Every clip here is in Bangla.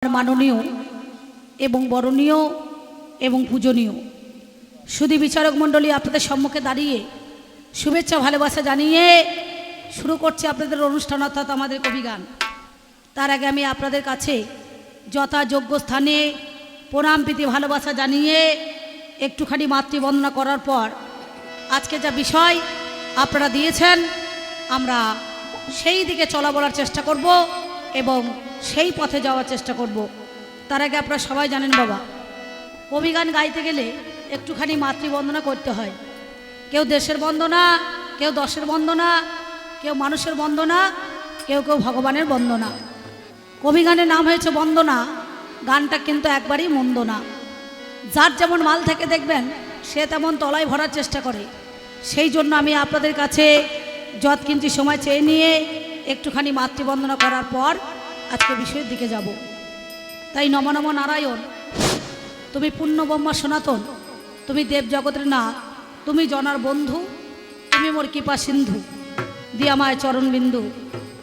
মাননীয় এবং বরণীয় এবং পূজনীয় সুধী বিচারক মণ্ডলী আপনাদের সম্মুখে দাঁড়িয়ে শুভেচ্ছা ভালোবাসা জানিয়ে শুরু করছি আপনাদের অনুষ্ঠান অর্থাৎ আমাদের কবিগান। তার আগে আমি আপনাদের কাছে যথাযোগ্য স্থানে প্রণাম প্রীতি ভালোবাসা জানিয়ে একটুখানি মাতৃবন্দনা করার পর আজকে যা বিষয় আপনারা দিয়েছেন আমরা সেই দিকে চলা বলার চেষ্টা করব এবং সেই পথে যাওয়ার চেষ্টা করব। তার আগে আপনারা সবাই জানেন বাবা, কবিগান গাইতে গেলে একটুখানি মাতৃবন্দনা করতে হয়। কেউ দেশের বন্দনা, কেউ দশের বন্দনা, কেউ মানুষের বন্দনা, কেউ কেউ ভগবানের বন্দনা। কবিগানের নাম হয়েছে বন্দনা, গানটা কিন্তু একবারই মন্দ না। যার যেমন মাল থেকে দেখবেন সে তেমন তলায় ভরার চেষ্টা করে। সেই জন্য আমি আপনাদের কাছে যৎকিঞ্চি সময় চেয়ে নিয়ে একটুখানি মাতৃবন্দনা করার পর আজকে বিষয়ের দিকে যাব। তাই নম নম নারায়ণ, তুমি পূর্ণ ব্রহ্মা সনাতন, তুমি দেব জগতের না, তুমি জনার বন্ধু, তুমি মোর কৃপা সিন্ধু, দিয়া মায় চরণ বিন্দু,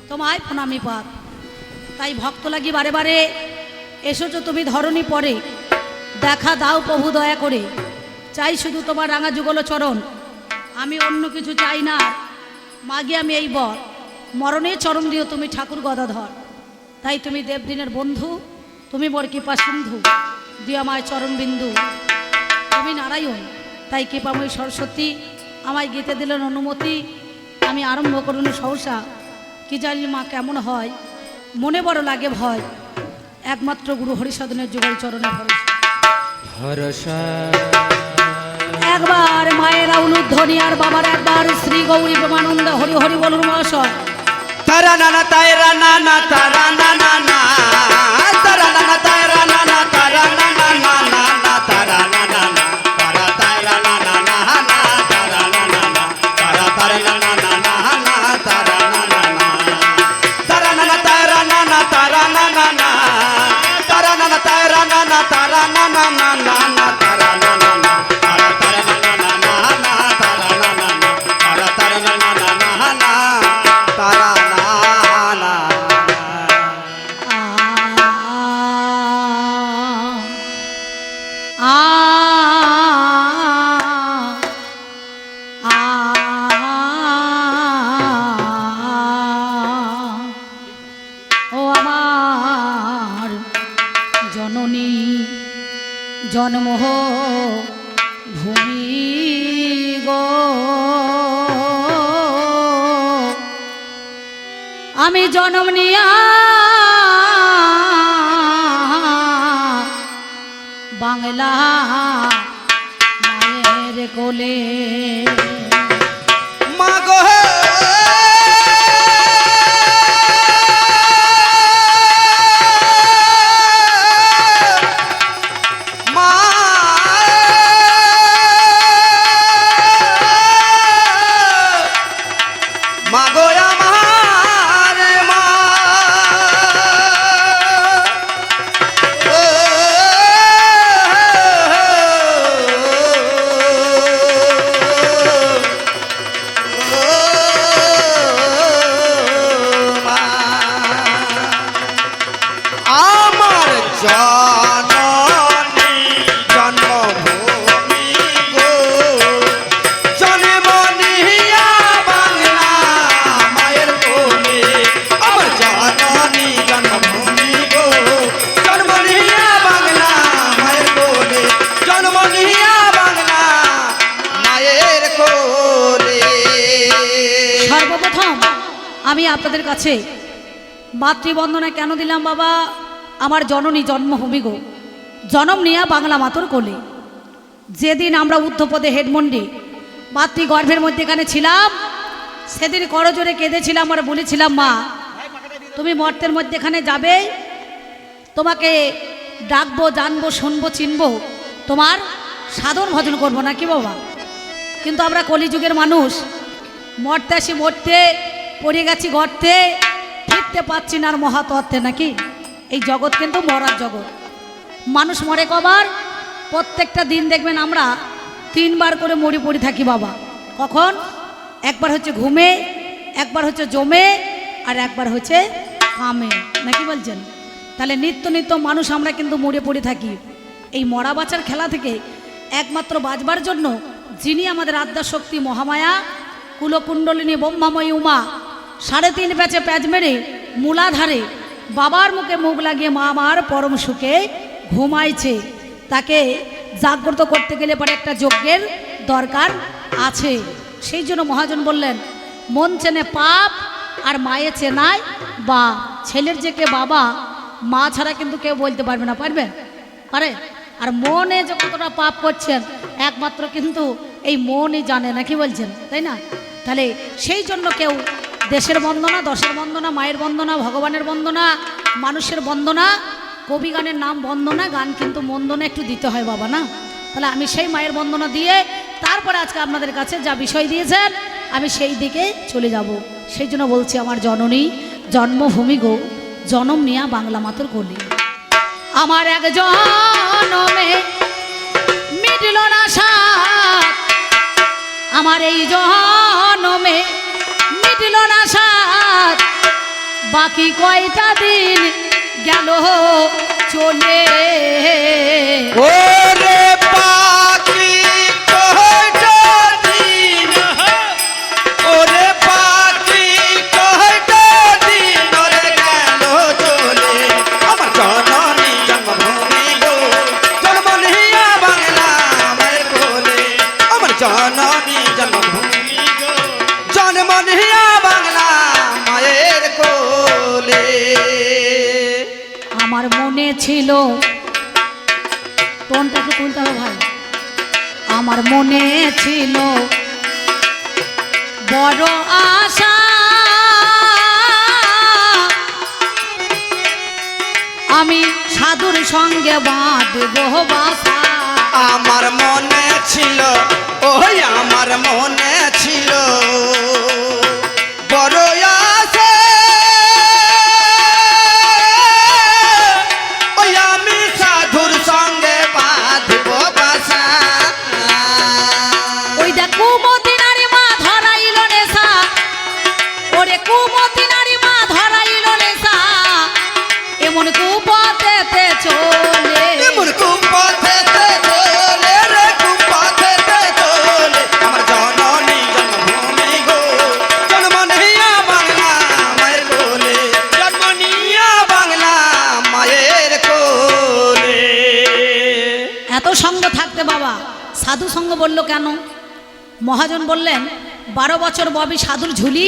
তোমায় প্রণামী পাত। তাই ভক্ত লাগি বারে বারে এসেছো তুমি ধরণী পরে, দেখা দাও প্রভু দয়া করে, চাই শুধু তোমার রাঙা যুগল চরণ, আমি অন্য কিছু চাই না, মাগি আমি এই বর, মরণে চরণ দিও তুমি ঠাকুর গদাধর। তাই তুমি দেবদিনের বন্ধু, তুমি মোর কৃপা সিন্ধু, দিয়া মায় চরণ বিন্দু, তুমি নারায়ণ। তাই কৃপাময়ী সরস্বতী আমায় গীতে দিলেন অনুমতি। আমি আরম্ভ করুন সহসা, কি জানি মা কেমন হয়, মনে বড় লাগে ভয়, একমাত্র গুরু হরিসাধনের যুগল চরণে ভরসা। একবার মায়ের উলুধ্বনি আর বাবার একবার শ্রী গৌরী প্রেমানন্দ হরি হরি বলুন মহাশয়। তারা নানা তায়রা নানা তারা নানা না তারা নানা তায়রা নানা তারা নানা না না তারা নানা না তারা তায়রা নানা না না তারা নানা না তারা তারা নানা না না তারা নানা না তারা নানা তায়রা নানা তারা নানা না তারা নানা তায়রা নানা তারা নানা না না তারা নানা না তারা তারা নানা না না তারা নানা না তারা তারা নানা না না তারা জন্ম ভূমি গো, আমি জন্ম নিয়া বাংলা মায়ের কোলে, মাগো আমি আপনাদের কাছে মাতৃবন্দনা কেন দিলাম বাবা? আমার জননী জন্মভূমি গো, জনম নিয়া বাংলা মাতর কোলে। যেদিন আমরা ঊর্ধ্বপদে হেডমন্ডি মাতৃগর্ভের মধ্যেখানে ছিলাম, সেদিন করজোরে কেঁদেছিলাম আর বলেছিলাম, মা তুমি মর্তের মধ্যেখানে যাবে, তোমাকে ডাকবো, জানবো, শুনবো, চিনবো, তোমার সাধন ভজন করবো না কি বাবা? কিন্তু আমরা কলিযুগের মানুষ, মরতে আসি মরতে, পড়ে গেছি গর্তে, ফিরতে পারছি না আর মহাতত্ত্বে নাকি? এই জগৎ কিন্তু মরার জগৎ। মানুষ মরে কবার? প্রত্যেকটা দিন দেখবেন আমরা 3 বার করে মরি পড়ে থাকি বাবা। কখন? একবার হচ্ছে ঘুমে, একবার হচ্ছে জমে, আর একবার হচ্ছে কামে, নাকি বলছেন? তাহলে নিত্য নিত্য মানুষ আমরা কিন্তু মরে পড়ে থাকি। এই মরা বাঁচার খেলা থেকে একমাত্র বাঁচবার জন্য যিনি আমাদের আদ্যাশক্তি মহামায়া কুলকুণ্ডলিনী ব্রহ্মাময়ী উমা 3.5 প্যাচে প্যাচ মেরে মূলাধারে বাবার মুখে মুখ লাগিয়ে মা আমার পরম সুখে ঘুমাইছে, তাকে জাগ্রত করতে গেলে পরে একটা যজ্ঞের দরকার আছে। সেই জন্য মহাজন বললেন, মন চেনে পাপ আর মায়ে চেনায় বা ছেলের যে কে বাবা মা ছাড়া কিন্তু কেউ বলতে পারবে না, পারে? আর মনে যে কতটা পাপ করছেন একমাত্র কিন্তু এই মনই জানে না, কি বলছেন, তাই না? তাহলে সেই জন্য কেউ দেশের বন্দনা, দশের বন্দনা, মায়ের বন্দনা, ভগবানের বন্দনা, মানুষের বন্দনা, কবি গানের নাম বন্দনা, গান কিন্তু বন্দনা একটু দিতে হয় বাবা, না? তাহলে আমি সেই মায়ের বন্দনা দিয়ে তারপরে আজকে আপনাদের কাছে যা বিষয় দিয়েছেন আমি সেই দিকে চলে যাব। সেই জন্য বলছি, আমার জননী জন্মভূমি গো, জনম নিয়া বাংলা মাতর গলি। আমার এক জনমে মিটল না সাথ, আমার এই জনমে মিটল না সাথ, বাকি কয়টা দিন গেল চলে। ওরে পাখি কয়টা দিন, ওরে পাখি কয়টা দিন ওরে গেল চলে। আমার জননী জন্মভূমি গো, জন্ম নিয়া বাংলা মায়ের কোলে। আমার জননী জন্মভূমি গো, জন্ম নিয়া বাংলা মায়ের কোলে। আমার মনে ছিল, টোনটাকে তুলতে হবে ভাই, আমার মনে ছিল বড় আশা, আমি সাধুর সঙ্গে বাঁধবো বাসা। আমার মনে ছিল, ওই আমার মনে ছিল বড় আশা, ওই আমি সাধুর সঙ্গে বাঁধব বাসা। ওই দেখ কুমতি নারী মা ধরাইল নেশা, ওরে কুমতি নারী মা ধরাইল নেশা, এমন কুপথেতে চলে। এমন কুপথেতে চলে রে, কুপথেতে চলে। আমার জননী জন্মভূমি গো, জন্ম নিয়া বাংলা মায়ের কোলে। জন্ম নিয়া বাংলা মায়ের কোলে। এত সঙ্গ থাকতে বাবা সাধু সঙ্গ বলল কেন? মহাজন বললেন, 12 বছর ববি সাধুর ঝুলি,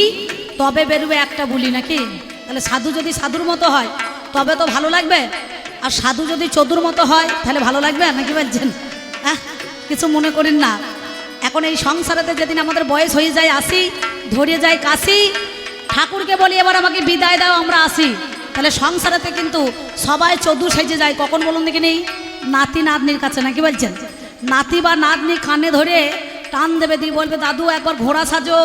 তবে বেরোবে একটা বুলি, নাকি? তাহলে সাধু যদি সাধুর মতো হয় তবে তো ভালো লাগবে, আর সাধু যদি চোদুর মতো হয় তাহলে ভালো লাগবে নাকি বলছেন? কিছু মনে করেন না। এখন এই সংসারেতে যেদিন আমাদের বয়স হয়ে যায়, আসি ধরিয়ে যায় কাশি, ঠাকুরকে বলি এবার আমাকে বিদায় দাও, আমরা আসি। তাহলে সংসারেতে কিন্তু সবাই চোদু সেজে যায়, কখন বলুন দেখি নেই? নাতি নাতনির কাছে, নাকি বলছেন? নাতি বা নাতনি কানে ধরে টান দেবে, দিয়ে বলবে দাদু একবার ঘোড়া সাজো,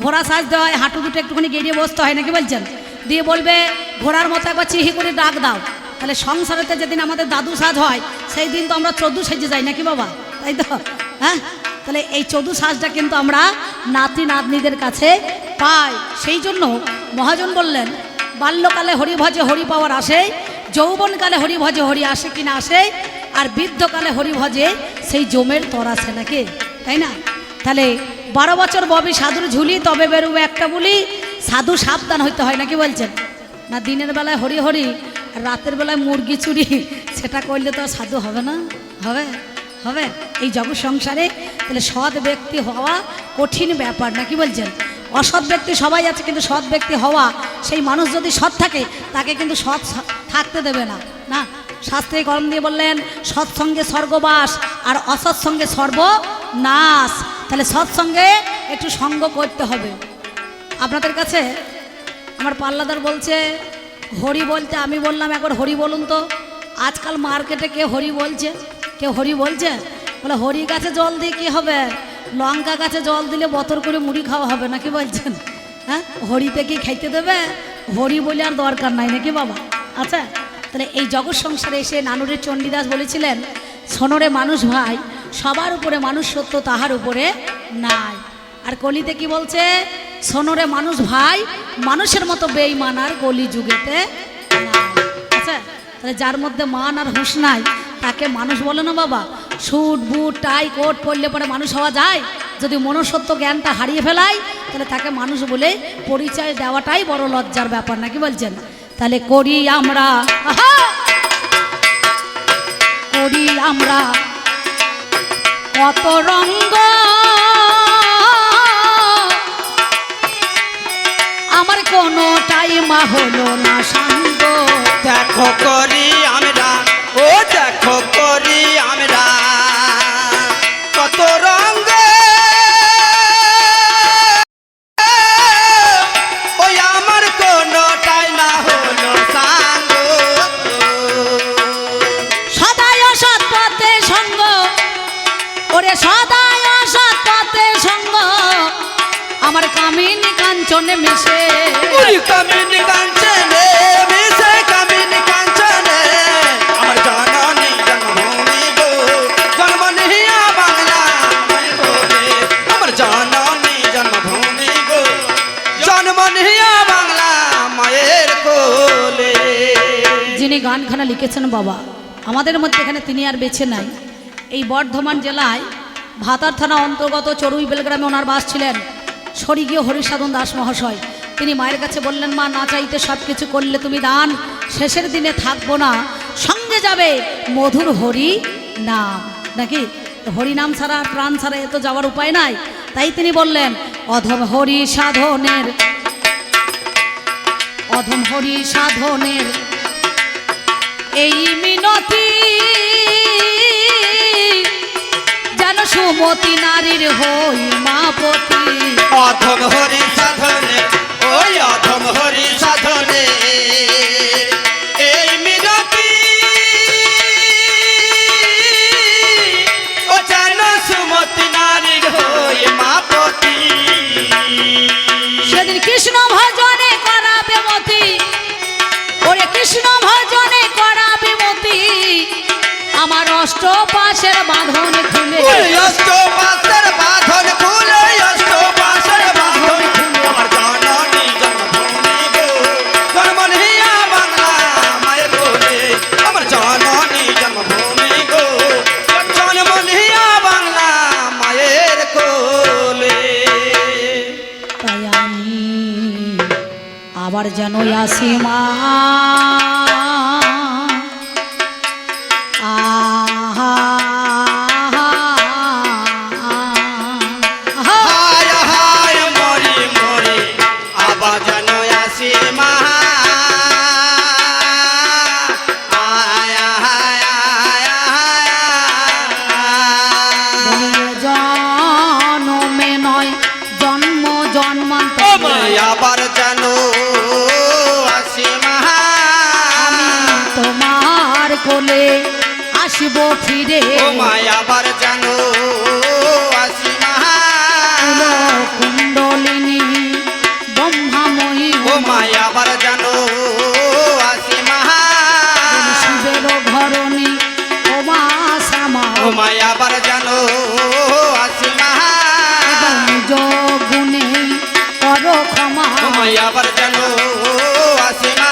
ঘোড়া সাজতে হয়, হাঁটু দুটো একটুখানি গেড়িয়ে বসতে হয়, নাকি বলছেন? দিয়ে বলবে ঘোড়ার মতো একবার চিহি করে ডাক দাও। তাহলে সংসারেতে যেদিন আমাদের দাদু সাজ হয় সেই দিন তো আমরা চোদু সেজে যাই, নাকি বাবা? তাই তো, হ্যাঁ? তাহলে এই চোদু সাজটা কিন্তু আমরা নাতি নাতনিদের কাছে পাই। সেই জন্য মহাজন বললেন, বাল্যকালে হরি ভজে হরি পাওয়ার আসে, যৌবনকালে হরি ভজে হরি আসে কিনা আসে, আর বৃদ্ধকালে হরি ভজে সেই জমের তর আসে, নাকি? তাই না? তাহলে 12 বছর ববি সাধুর ঝুলি, তবে বেরোবে একটা বলি। সাধু সাবধান হইতে হয়, নাকি বলছেন? না দিনের বেলায় হরি হরি, আর রাতের বেলায় মুরগি চুরি, সেটা করলে তো সাধু হবে না? হবে? হবে এই জগৎ সংসারে। তাহলে সৎ ব্যক্তি হওয়া কঠিন ব্যাপার, নাকি বলছেন? অসৎ ব্যক্তি সবাই আছে, কিন্তু সৎ ব্যক্তি হওয়া, সেই মানুষ যদি সৎ থাকে তাকে কিন্তু সৎ থাকতে দেবে না। না, শাস্ত্রে কলম দিয়ে বললেন, সৎসঙ্গে স্বর্গবাস আর অসৎসঙ্গে সর্বনাশ। তাহলে সৎসঙ্গে একটু সঙ্গ করতে হবে। আপনাদের কাছে আমার পাল্লাদার বলছে হরি বলতে, আমি বললাম একবার হরি বলুন তো। আজকাল মার্কেটে কে হরি বলছে? কেউ হরি বলছে? বলে হরি গাছে জল দিয়ে কী হবে? লঙ্কা গাছে জল দিলে বতর করে মুড়ি খাওয়া হবে, নাকি বলছেন? হ্যাঁ, হরিতে কি খাইতে দেবে? হরি বলে আর দরকার নাই, নাকি বাবা? আচ্ছা, তাহলে এই জগৎ সংসারে এসে নানুরের চণ্ডীদাস বলেছিলেন, সোনরে মানুষ ভাই, সবার উপরে মানুষ সত্য, তাহার উপরে নাই। আর কলিতে কি বলছে? সোনরে মানুষ ভাই, মানুষের মতো বেঈমান আর কলি যুগেতে নাই। আচ্ছা, তাহলে যার মধ্যে মান আর হুঁশ নাই তাকে মানুষ বলে না বাবা। স্যুট বুট টাই কোট পরলে পরে মানুষ হওয়া যায়? যদি মনুষ্যত্ব জ্ঞানটা হারিয়ে ফেলায় তাহলে তাকে মানুষ বলে পরিচয় দেওয়াটাই বড় লজ্জার ব্যাপার, নাকি বলছেন? তাহলে করি আমরা, আহা! করি আমরা কত রঙ্গ, আমার কোনোটাই মা হলো না সাঙ্গ। দেখো করি আমরা, ও দেখো করি আমরা কত রঙ্গ, ওই আমার কোনোটাই না হলো সাঙ্গ। সদায় অসৎ পথে সঙ্গ, ওরে সদায় অসৎ পথে সঙ্গ, আমার কামিনী কাঞ্চনে মিশে। ওই কামিনী কাঞ্চনে মিশে, কামিনী কাঞ্চনে আমার জননী জন্মভূমি গো, জন্ম নিহিয়া বাংলা মায়ের কোলে। আমার জননী জন্মভূমি গো, জন্ম নিহিয়া বাংলা মায়ের কোলে। যিনি গানখানা লিখেছেন বাবা, আমাদের মধ্যে এখানে তিনি আর বেছে নাই। এই বর্ধমান জেলায় ভাতার থানা অন্তর্গত চড়ুই বেলগ্রামে ওনার বাস ছিলেন স্বর্গীয় হরিসাধন দাস মহাশয়। তিনি মায়ের কাছে বললেন, মা না চাইতে সব কিছু করলে তুমি দান, শেষের দিনে থাকবো না, সঙ্গে যাবে মধুর হরি নাম। নাকি হরি নাম ছাড়া প্রাণ ছাড়া এ তো যাওয়ার উপায় নাই। তাই তিনি বললেন, অধম হরি সাধনের, অধম হরি সাধনের এই মিনতি, যেন সুমতি নারীর হই মাপতি। অধম হরি সাধনে, ওই অধম হরি সাধনে এই মিনতি, ও যেন সুমতি নারীর হই মাপতি। সেদিন কৃষ্ণ ভজনে করাবে মতি, ওরে কৃষ্ণ ভজনে করাবে মতি, আমার অষ্টপাশের বাঁধন খুলে। ওই অষ্টপাশের বাঁধন খুলে, অষ্টপাশের বাঁধন খুলে, আমার জননী জন্মভূমি গো, জন্ম নিহিয়া বাংলা মায়ের কোলে। আমার জননী জন্মভূমি গো, জন্ম নিহিয়া বাংলা মায়ের কোলে। তাই আমি আবার যেন আসি মা, হায় হায় মরি মরি আবার যেন আসি মা। আয় হায় হায় হায় জন্মে নয় জন্ম জন্মান্তর আবার যেন আসি মা। তোমার কোলে আসব ফিরে, ও মায়া আবার যেন আসি মা। কুণ্ডলিনী ব্রহ্মাময়ী, ও মায়া আবার যেন আসি মা। শিবের ঘরণী ও মা শ্যামা, ও মায়া আবার যেন আসি মা। নিজ গুণে কর ক্ষমা, ও মায়া আবার যেন আসি মা।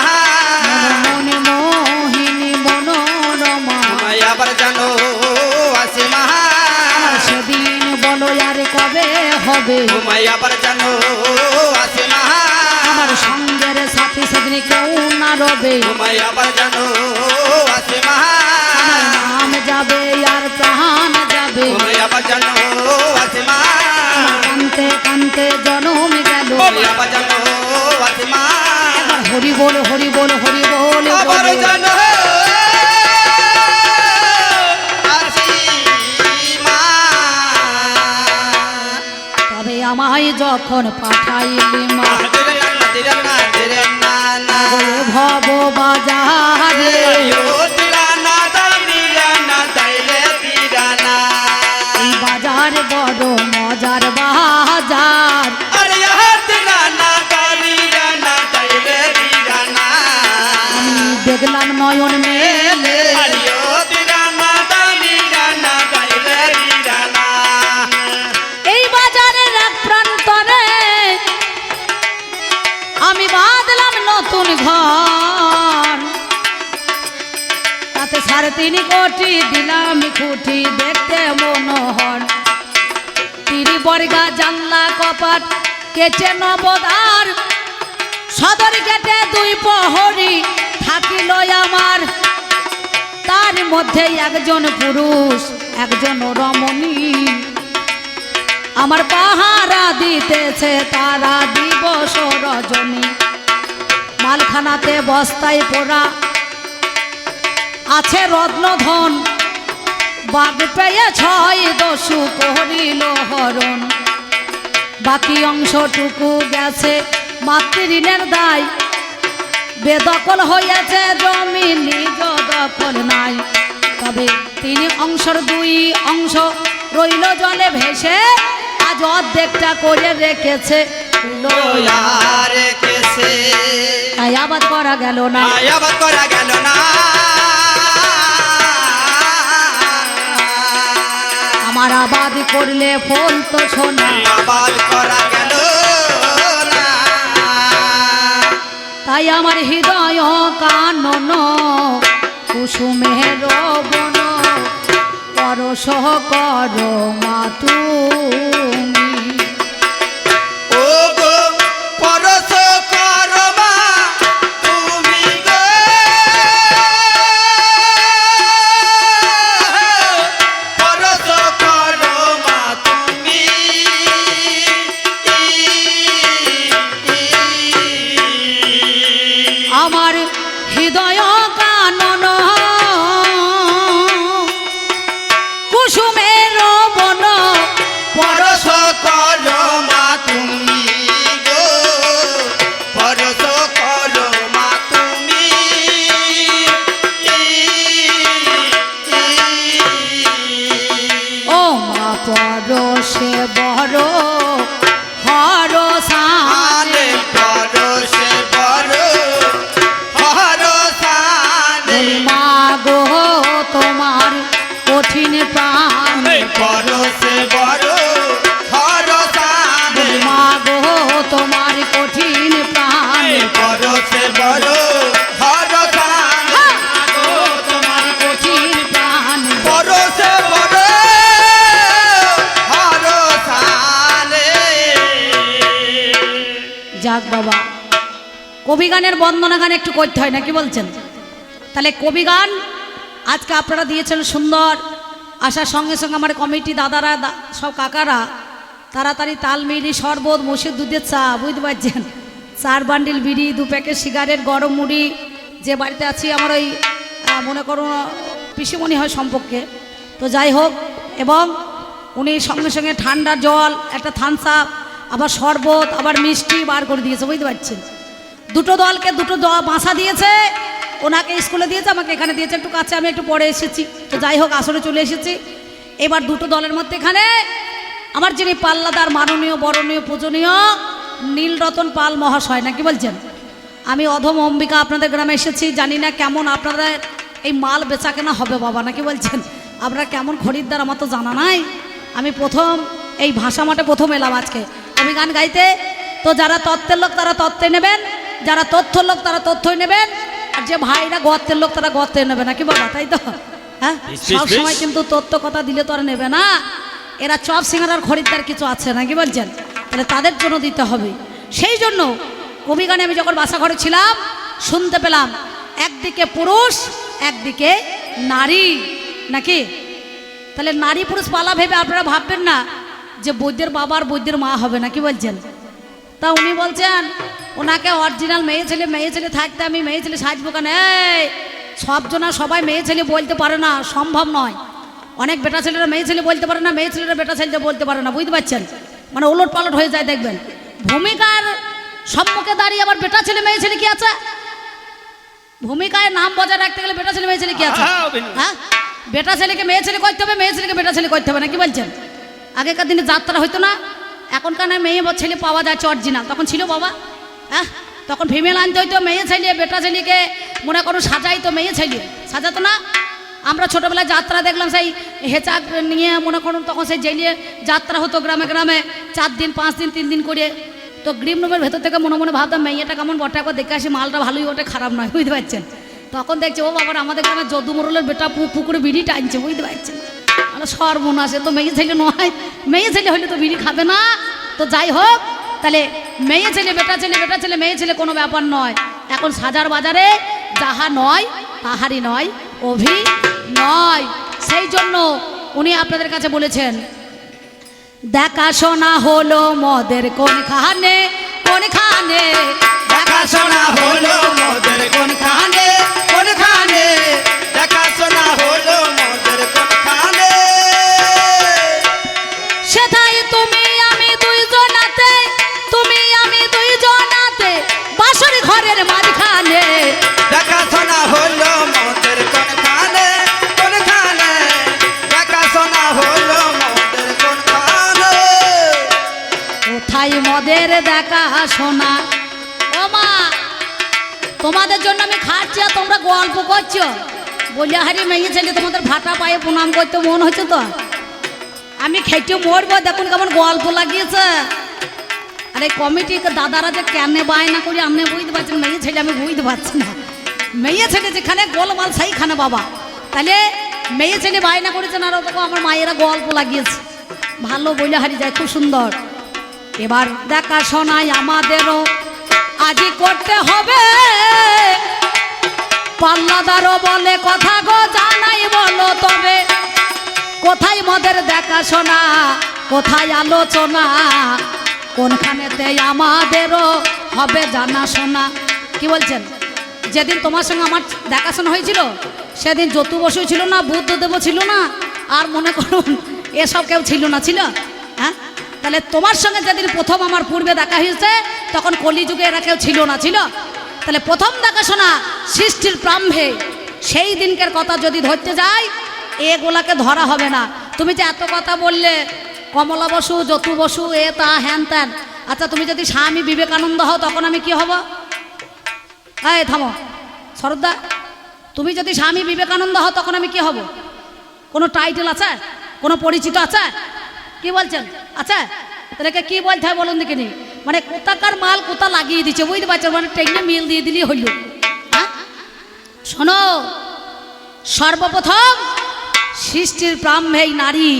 মনে মোহিনী মনোরমা, মায়া আবার যেন আসি মা। সেদিন বলো আর কবে হবে, ও মায়া আবার যেন আসি মা। আমার সঙ্গের সাথী সেদিন কেউ না রবে, ও মায়া আবার যেন আসি মা। আমার নাম যাবে আর প্রাণ যাবে, ও মায়া আবার যেন আসি মা। কানতে কানতে জনম গেল, ও মায়া আবার যেন আসি মা। এবার হরি বল হরি বল হরি বল আবার বলে। যেন আসি মা। তবে আমায় যখন পাঠাইলি মা ভব বাজারে, এই বাজার বড় মজার বাজার, আমি দেখলাম নয়ন মেলে, এই বাজারের এক প্রান্তরে 3.5 কোটি দিলাম খুঁটি দেখতে মনোহর, তিরি বর্গা জানলা কপাট কেটে নবদার, সদর গেটে 2 প্রহরী থাকিল আমার, তার মধ্যে একজন পুরুষ একজন রমণী, আমার পাহারা দিতেছে তারা দিবস রজনী। মালখানাতে বস্তায় পোড়া আছে রত্নধন, বাঘ পেয়ে 6 দস্যু করিল হরণ, বাকি অংশটুকু গেছে মাতৃঋণের দায়, বেদখল হয়েছে জমি নিজ দখল নাই, তবে 3 অংশের 2 অংশ রইল জলে ভেসে, আজ অর্ধেকটা করে রেখেছে লয়া রেখেছে, তাই আবাদ করা গেল না, আবাদ করা গেল না। আমার আবাদ করলে ফল তো সোনা, আবাদ করা গেল না। তাই আমার হৃদয় কানন কুসুমের বন, পরশ কর মা তুমি, ও গো পরশ কর মা তুমি গো, পরশ কর মা তুমি, আমার হৃদয় কানন কুসুমের বন, পরশ কর মা তুমি গো, পরশ কর মা তুমি, ও মা পরশে বড় হর সানে, আনে পরশে বড় হরসানে, মা গো তোমার কঠিন প্রাণ, পরশে বড় হরসানে, মা গো তোমার কঠিন প্রাণ, পরশে বড় হরসানে, তোমার কঠিন প্রাণ, পরশে বড় হরসানে। যাক বাবা, কবিগানের বন্দনা গান একটু করতে হয় না, কি বলছেন? তাহলে কবিগান আজকে আপনারা দিয়েছেন সুন্দর, আসার সঙ্গে সঙ্গে আমার কমিটি দাদারা সব কাকারা তাড়াতাড়ি তাল মিড়ি শরবত মসির দুধের চা, বুঝতে পারছেন, 4 বান্ডিল বিড়ি 2 প্যাকেট সিগারেট গরম মুড়ি, যে বাড়িতে আছি আমার ওই মনে করুন পিসিমণি হয় সম্পর্কে, তো যাই হোক, এবং উনি সঙ্গে সঙ্গে ঠান্ডা জল একটা থামস আপ আবার শরবত আবার মিষ্টি বার করে দিয়েছে, বুঝতে পারছেন। 2টো দলকে 2টো বাসা দিয়েছে, ওনাকে স্কুলে দিয়েছে, আমাকে এখানে দিয়েছে, একটু কাছে আমি একটু পরে এসেছি, তো যাই হোক আসরে চলে এসেছি। এবার 2টো দলের মধ্যে এখানে আমার যিনি পাল্লাদার মাননীয় বরণীয় পূজনীয় নীলরতন পাল মহাশয়, না কি বলছেন, আমি অধম অম্বিকা আপনাদের গ্রামে এসেছি, জানি না কেমন আপনাদের এই মাল বেচা কেনা হবে বাবা, নাকি বলছেন, আপনারা কেমন খরিদ্দার আমার তো জানা নাই, আমি প্রথম এই ভাষা মাঠে প্রথম এলাম আজকে কবি গান গাইতে, তো যারা তত্ত্বের লোক তারা তত্ত্বে নেবেন, যারা তথ্যর লোক তারা তথ্যই নেবেন, আর যে ভাইরা গর্তের লোক তারা গর্তে নেবে, নাকি বাবা, তাই তো? হ্যাঁ, সব সময় কিন্তু তথ্য কথা দিলে তো আর নেবে না, এরা চপ সিঙ্গারার খরিদ্দার কিছু আছে, নাকি বলছেন, তাহলে তাদের জন্য দিতে হবে। সেই জন্য কবি গানে আমি যখন বাসা ঘরে ছিলাম শুনতে পেলাম একদিকে পুরুষ একদিকে নারী, নাকি? তাহলে নারী পুরুষ পালা ভেবে আপনারা ভাববেন না যে বৈদ্যের বাবা আর বৈদ্যের মা হবে, নাকি বলছেন। তা উনি বলছেন ওনাকে অরিজিনাল মেয়ে ছেলে থাকতে আমি মেয়ে ছেলে সাজবো কেন? এই সবজনা সবাই মেয়ে ছেলে বলতে পারে না, সম্ভব নয়। অনেক বেটা ছেলেরা মেয়ে ছেলে বলতে পারে না, মেয়ে ছেলেরা বেটা ছেলে বলতে পারে না, বুঝতে পারছেন, মানে ওলট পালট হয়ে যায়। দেখবেন ভূমিকার সম্মুখে দাঁড়িয়ে আবার বেটা ছেলে মেয়ে ছেলে কি আছে? ভূমিকায় নাম বজায় রাখতে গেলে বেটা ছেলে মেয়ে ছেলে কি আছে? হ্যাঁ, বেটা ছেলেকে মেয়ে ছেলে করতে হবে, মেয়ে ছেলেকে বেটা ছেলে করতে হবে, না কি বলছেন? আগেকার দিনে যাত্রা হইতো না, এখনকার মেয়ে ছেলে পাওয়া যাচ্ছে অরিজিনাল, তখন ছিল বাবা। হ্যাঁ, তখন ফিমেল আনতে হইতো, মেয়ে ছেলে বেটা ছেলেকে মনে করো সাজাইতো, মেয়ে ছেলে সাজাতো না। আমরা ছোটোবেলায় যাত্রা দেখলাম, সেই হেঁচা নিয়ে মনে করুন তখন সেই জেলিয়ে যাত্রা হতো গ্রামে গ্রামে, 4 দিন 5 দিন 3 দিন করে। তো গ্রিম রুমের ভেতর থেকে মনে মনে ভাবতাম মেয়েটা কেমন বটে, একবার দেখে আসি, মালটা ভালোই ওঠে, খারাপ নয়, বুঝতে পারছেন। তখন দেখছে ও বাবার আমাদের গ্রামে যদু মোড়লের বেটা পুকুরে বিড়ি টানছে, বুঝতে পারছেন? সর্বনাশে তো মেয়ে ছেলে নয়, মেয়ে ছেলে হলে তো বিড়ি খাবে না। তো যাই হোক, তাহলে মেয়ে ছেলে বেটা ছেলে বেটা ছেলে মেয়ে ছেলে কোনো ব্যাপার নয়। এখন সাজার বাজারে যাহা নয় তাহারই নয় অভিনয়। সেই জন্য উনি আপনাদের কাছে বলেছেন, দেখাশোনা হলো মদের কোনখানে কোনখানে, দেখাশোনা হলো মোদের কোনখানে কোনখানে, দেখাশোনা হলো মোদের কোনখানে। সেটাই তুমি আমি দুইজনাতে, তুমি আমি দুইজনাতে বাসর ঘরের মাঝখানে। দেখাশোনা হলো মোদের কোনখানে কোনখানে, দেখাশোনা হলো মোদের কোনখানে। কোথায় মদের দেখাশোনা? ও মা, তোমাদের জন্য আমি খাচ্ছি আর তোমরা গল্প করছো। বলিয়া হারি মেয়ে ছেলে তোমাদের ভাটা পায়ে প্রণাম করতে মন হচ্ছে তো। আমি খেটে মরবো, দেখুন কেমন গল্প লাগিয়েছে। আর এই কমিটি দাদারা যে কেন বায়না করি আপনি বুঝতে পারছেন, মেয়ে ছেলে আমি বুঝতে পারছি না। মেয়ে ছেলে যেখানে গোলমাল সেইখানে বাবা। তাহলে মেয়ে ছেলে বায়না করেছেন আর ওদেরকে আমার মায়েরা গল্প লাগিয়েছে। ভালো বইলে হারি যায়, খুব সুন্দর। এবার দেখাশোনায় আমাদেরও আজই করতে হবে। পাল্লাদারও বলে কথা গো জানাই বলো তবে, কোথায় মদের দেখাশোনা কোথায় আলোচনা, কোনখানেতে আমাদেরও হবে জানাশোনা। কি বলছেন? যেদিন তোমার সঙ্গে আমার দেখাশোনা হয়েছিল সেদিন যতু বসু ছিল না, বুদ্ধদেব ছিল না, আর মনে করুন এসব কেউ ছিল না, ছিল? হ্যাঁ, তাহলে তোমার সঙ্গে যেদিন প্রথম আমার পূর্বে দেখা হয়েছে তখন কলিযুগে এরা কেউ ছিল না, ছিল? তাহলে প্রথম দেখাশোনা সৃষ্টির প্রারম্ভে, সেই দিনকার কথা যদি ধরতে যাই এগুলাকে ধরা হবে না। তুমি যে এত কথা বললে কমলা বসু যতু বসু এ তা হ্যান ত্যান, আচ্ছা তুমি যদি স্বামী বিবেকানন্দ হও তখন আমি কি হব? এই থামো শরৎদা, তুমি যদি স্বামী বিবেকানন্দ হও তখন আমি কি হব? কোনো টাইটেল আছে? কোনো পরিচিত আছে? কি বলছেন? আচ্ছা, তাহলে কি বলতে হয় বলুন দেখিনি। মানে কোথাকার মাল কোথা লাগিয়ে দিচ্ছে, বুঝতে পারছেন? মানে টেকনে মিল দিয়ে দিলেই হইল। হ্যাঁ, শোনো, সর্বপ্রথম সৃষ্টির প্রারম্ভেই নারী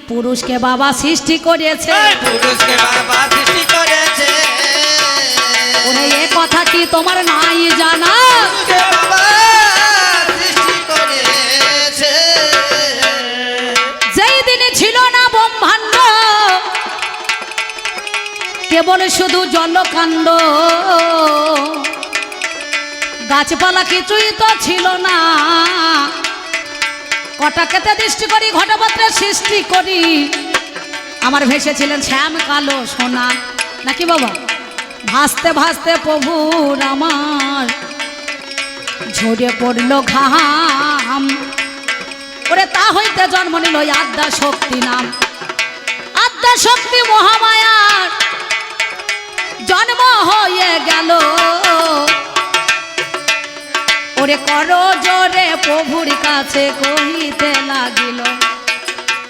পুরুষকে বাবা সৃষ্টি করেছে। পুরুষকে বাবা সৃষ্টি করেছে। ওরে এ কথা কি তোমার নাই জানা? পুরুষকে বাবা সৃষ্টি করেছে। যেই দিনে ছিল না ব্রহ্মাণ্ড, কেবল শুধু জলকাণ্ড, গাছপালা কিছুই তো ছিল না। কটাকেতে দৃষ্টি করি ঘটপত্রের সৃষ্টি করি, আমার ভেসেছিলেন শ্যাম কালো সোনা। নাকি বাবা? ভাসতে ভাসতে প্রভুর আমার ঝরে পড়ল ঘাম। ওরে তা হইতে জন্ম নিল আদ্যা শক্তি নাম। আদ্যা শক্তি মহামায়ার জন্ম হয়ে গেল। ওরে করো জোরে প্রভুর কাছে কহিতে লাগিল,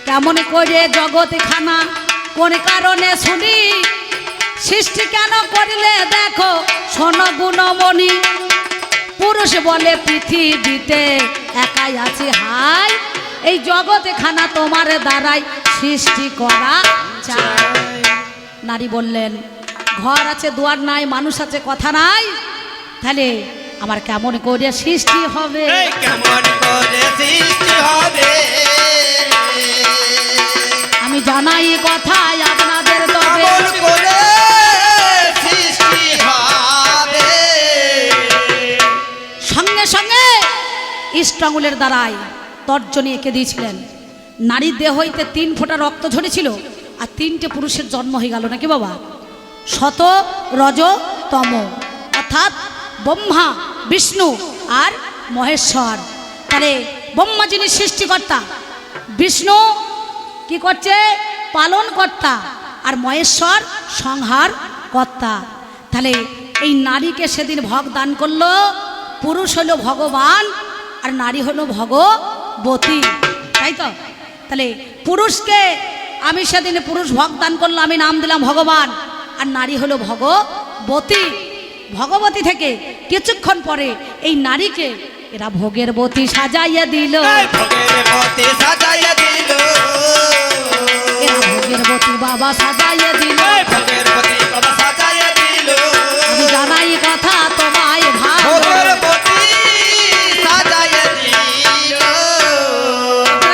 কেমন করে জগৎ খানা কোন কারণে শুনি, সৃষ্টি কেন করিলে দেখো শোনো গুণমণি। পুরুষ বলে পৃথিবীতে একাই আছে হাই, এই জগৎ খানা তোমার দ্বারাই সৃষ্টি করা চাই। নারী বললেন, ঘর আছে দুয়ার নাই, মানুষ আছে কথা নাই, তাহলে আমার কেমন করে সৃষ্টি হবে? কেমন করে সৃষ্টি হবে? আমি জানাই কথায় আপনাদের তবে কেমন করে সৃষ্টি হবে? সঙ্গে সঙ্গে ইষ্টাঙ্গুলের দ্বারাই তর্জনী এঁকে দিয়েছিলেন। নারীর দেহ হইতে 3 ফোঁটা রক্ত ঝরেছিল আর 3টে পুরুষের জন্ম হয়ে গেল। নাকি বাবা? শত রজ তম, অর্থাৎ ব্রহ্মা বিষ্ণু আর মহেশ্বর। তাহলে ব্রহ্মা যিনি সৃষ্টিকর্তা, বিষ্ণু কি করছে? পালন কর্তা, আর মহেশ্বর সংহার কর্তা। তাহলে এই নারীকে সেদিন ভগ দান করলো। পুরুষ হলো ভগবান আর নারী হলো ভগবতী, তাই তো? তাহলে পুরুষকে আমি সেদিন পুরুষ ভগ দান করলো, আমি নাম দিলাম ভগবান, আর নারী হলো ভগবতী। ভগবতী থেকে কিছুক্ষণ পরে এই নারীকে এরা ভোগের বতী সাজাইয়া দিল, এই ভোগের বতী সাজাইয়া দিল, এরা ভোগের বতী বাবা সাজাইয়া দিল, এই ভোগের